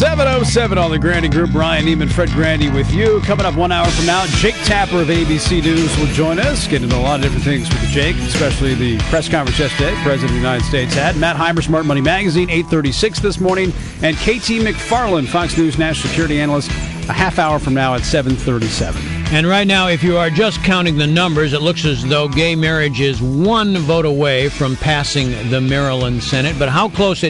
7:07 on the Grandy Group. Brian Neiman, Fred Grandy with you. Coming up 1 hour from now, Jake Tapper of ABC News will join us. Get into a lot of different things with Jake, especially the press conference yesterday President of the United States had. Matt Heimer, Smart Money Magazine, 8:36 this morning. And KT McFarland, Fox News national security analyst, a half hour from now at 7:37. And right now, if you are just counting the numbers, it looks as though gay marriage is one vote away from passing the Maryland Senate. But how close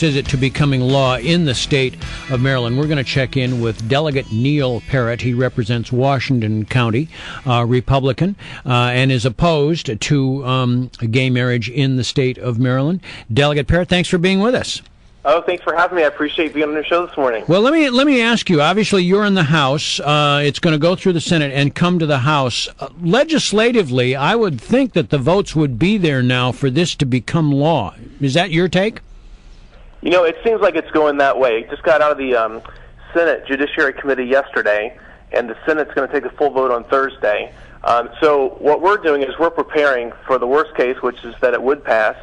is it to becoming law in the state of Maryland? We're going to check in with Delegate Neil PARROTT. He represents Washington County, Republican, and is opposed to gay marriage in the state of Maryland. Delegate PARROTT, thanks for being with us. Oh, thanks for having me. I appreciate being on your show this morning. Well, let me ask you. Obviously, you're in the House. It's going to go through the Senate and come to the House. Legislatively, I would think that the votes would be there now for this to become law. Is that your take? You know, it seems like it's going that way. It just got out of the Senate Judiciary Committee yesterday, and the Senate's going to take a full vote on Thursday. So what we're doing is we're preparing for the worst case, which is that it would pass,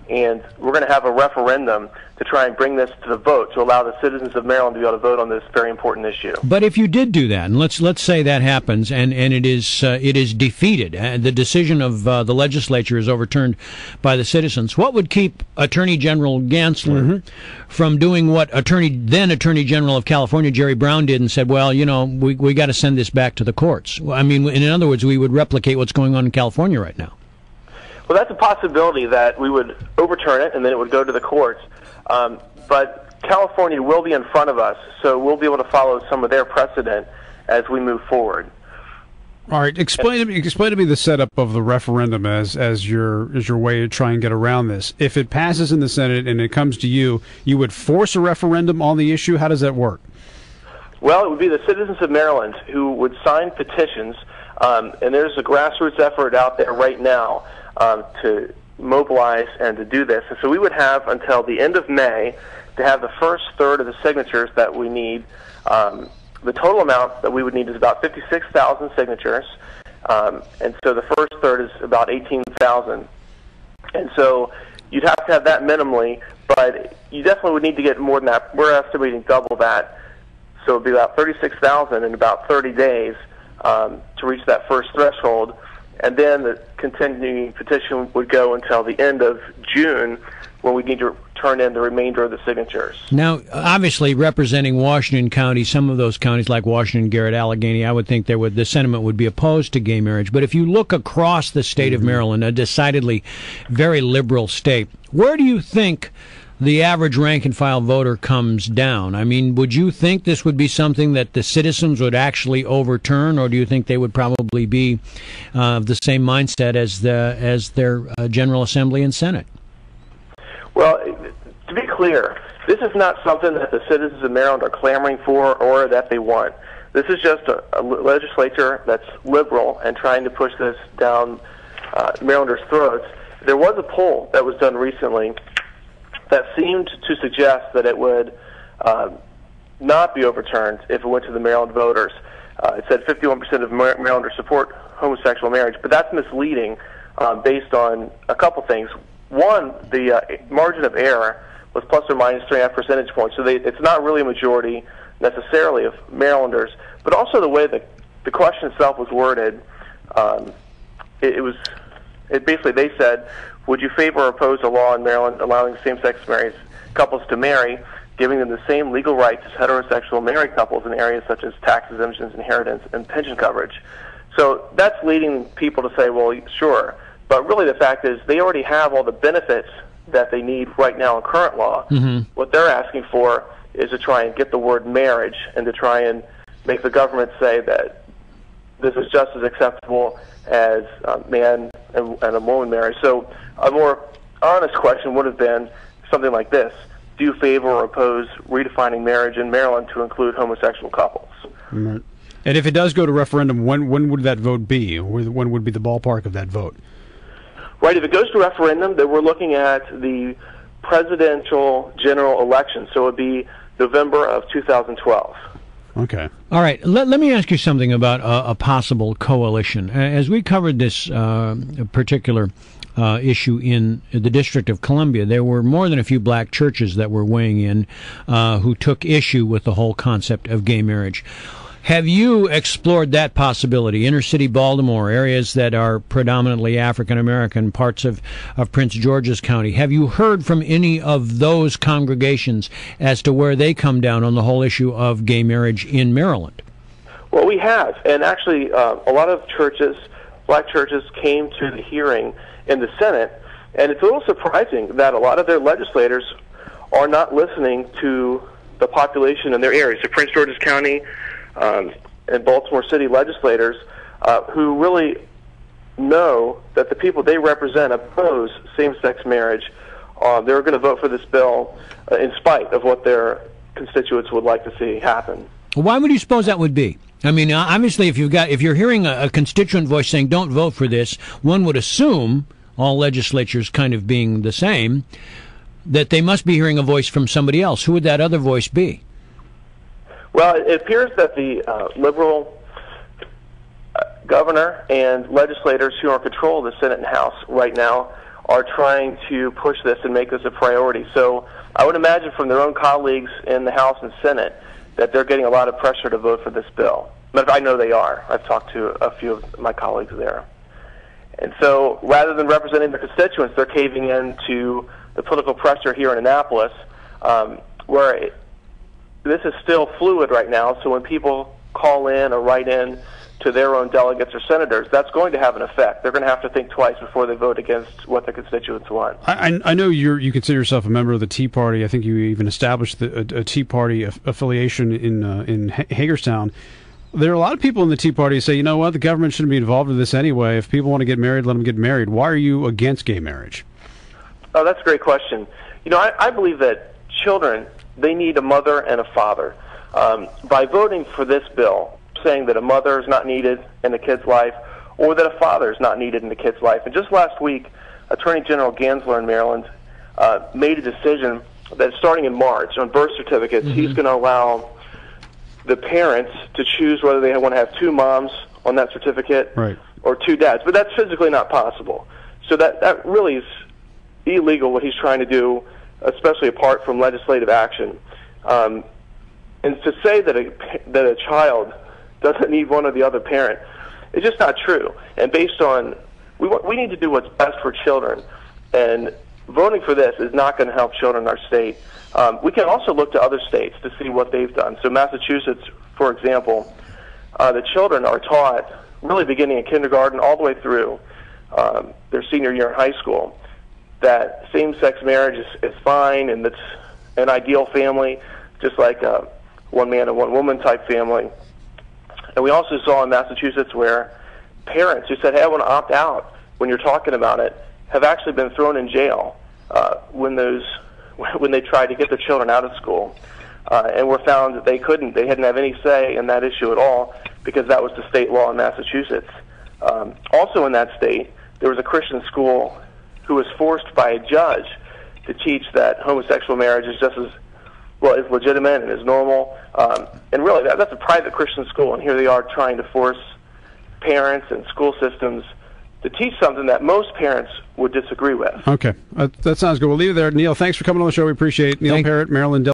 and we're going to have a referendum to try and bring this to the vote to allow the citizens of Maryland to be able to vote on this very important issue. But if you did do that, and let's say that happens, and it is defeated, the decision of the legislature is overturned by the citizens, what would keep Attorney General Gansler from doing what then Attorney General of California Jerry Brown did and said, well, you know, we got to send this back to the courts? I mean, in other words, we would replicate what's going on in California right now. Well, that's a possibility that we would overturn it and then it would go to the courts. But California will be in front of us, so we'll be able to follow some of their precedent as we move forward. All right, explain to me the setup of the referendum as your way to try and get around this. If it passes in the Senate and it comes to you, you would force a referendum on the issue. How does that work? Well, it would be the citizens of Maryland who would sign petitions, and there's a grassroots effort out there right now to mobilize and to do this. And so we would have until the end of May to have the first third of the signatures that we need. The total amount that we would need is about 56,000 signatures, and so the first third is about 18,000. And so you'd have to have that minimally, but you definitely would need to get more than that. We're estimating double that, so it would be about 36,000 in about 30 days to reach that first threshold. And then the continuing petition would go until the end of June, when we need to turn in the remainder of the signatures. Now, obviously, representing Washington County, some of those counties like Washington, Garrett, Allegheny, I would think the sentiment would be opposed to gay marriage. But if you look across the state of Maryland, a decidedly very liberal state, where do you think the average rank-and-file voter comes down? I mean, would you think this would be something that the citizens would actually overturn, or do you think they would probably be of the same mindset as their General Assembly and Senate? Well, to be clear, this is not something that the citizens of Maryland are clamoring for or that they want. This is just a legislature that's liberal and trying to push this down Marylanders' throats. There was a poll that was done recently that seemed to suggest that it would not be overturned if it went to the Maryland voters. It said 51% of Marylanders support homosexual marriage, but that's misleading based on a couple things. One, the margin of error was plus or minus 3.5 percentage points, so it's not really a majority necessarily of Marylanders, but also the way the question itself was worded. It basically, they said, would you favor or oppose a law in Maryland allowing same-sex married couples to marry, giving them the same legal rights as heterosexual married couples in areas such as tax exemptions, inheritance, and pension coverage? So that's leading people to say, well, sure. But really the fact is they already have all the benefits that they need right now in current law. What they're asking for is to try and get the word marriage and to try and make the government say that this is just as acceptable as a man and a woman marriage. So a more honest question would have been something like this: do you favor or oppose redefining marriage in Maryland to include homosexual couples? Right. And if it does go to referendum, when would that vote be? When would be the ballpark of that vote? Right, if it goes to referendum, then we're looking at the presidential general election, so it would be November of 2012. Okay. All right. Let me ask you something about a possible coalition. As we covered this particular issue in the District of Columbia. There were more than a few black churches that were weighing in who took issue with the whole concept of gay marriage. Have you explored that possibility? Inner city Baltimore, areas that are predominantly African American, parts of Prince George's County. Have you heard from any of those congregations as to where they come down on the whole issue of gay marriage in Maryland? Well, we have, and actually a lot of churches, black churches, came to the hearing in the Senate, and it's a little surprising that a lot of their legislators are not listening to the population in their areas. So Prince George's County and Baltimore City legislators who really know that the people they represent oppose same-sex marriage. They're going to vote for this bill in spite of what their constituents would like to see happen. Why would you suppose that would be? I mean, obviously, if you're hearing a constituent voice saying don't vote for this, one would assume, all legislatures kind of being the same, that they must be hearing a voice from somebody else. Who would that other voice be? Well, it appears that the liberal governor and legislators who are in control of the Senate and House right now are trying to push this and make this a priority. So I would imagine from their own colleagues in the House and Senate that they're getting a lot of pressure to vote for this bill. But I know they are. I've talked to a few of my colleagues there. And so rather than representing their constituents, they're caving in to the political pressure here in Annapolis, where this is still fluid right now. So when people call in or write in to their own delegates or senators, that's going to have an effect. They're going to have to think twice before they vote against what their constituents want. I know you consider yourself a member of the Tea Party. I think you even established a Tea Party affiliation in Hagerstown. There are a lot of people in the Tea Party who say, you know what, the government shouldn't be involved in this anyway. If people want to get married, let them get married. Why are you against gay marriage? Oh, that's a great question. You know, I believe that children, they need a mother and a father. By voting for this bill, saying that a mother is not needed in a kid's life or that a father is not needed in a kid's life. And just last week, Attorney General Gansler in Maryland made a decision that starting in March on birth certificates, he's going to allow the parents to choose whether they want to have two moms on that certificate or two dads. But that's physically not possible. So that really is illegal what he's trying to do, especially apart from legislative action. And to say that a child doesn't need one or the other parent, it's just not true. And based on, we need to do what's best for children. And voting for this is not going to help children in our state. We can also look to other states to see what they've done. So Massachusetts, for example, the children are taught, really beginning in kindergarten all the way through their senior year in high school, that same-sex marriage is fine and it's an ideal family, just like a one man and one woman type family. And we also saw in Massachusetts where parents who said, hey, I want to opt out when you're talking about it, have actually been thrown in jail when they tried to get their children out of school. And were found that they hadn't have any say in that issue at all because that was the state law in Massachusetts. Also in that state, there was a Christian school who was forced by a judge to teach that homosexual marriage is just as is legitimate and is normal. And really, that's a private Christian school, and here they are trying to force parents and school systems to teach something that most parents would disagree with. Okay. That sounds good. We'll leave it there. Neil, thanks for coming on the show. We appreciate it. Neil PARROTT, Maryland Delegate.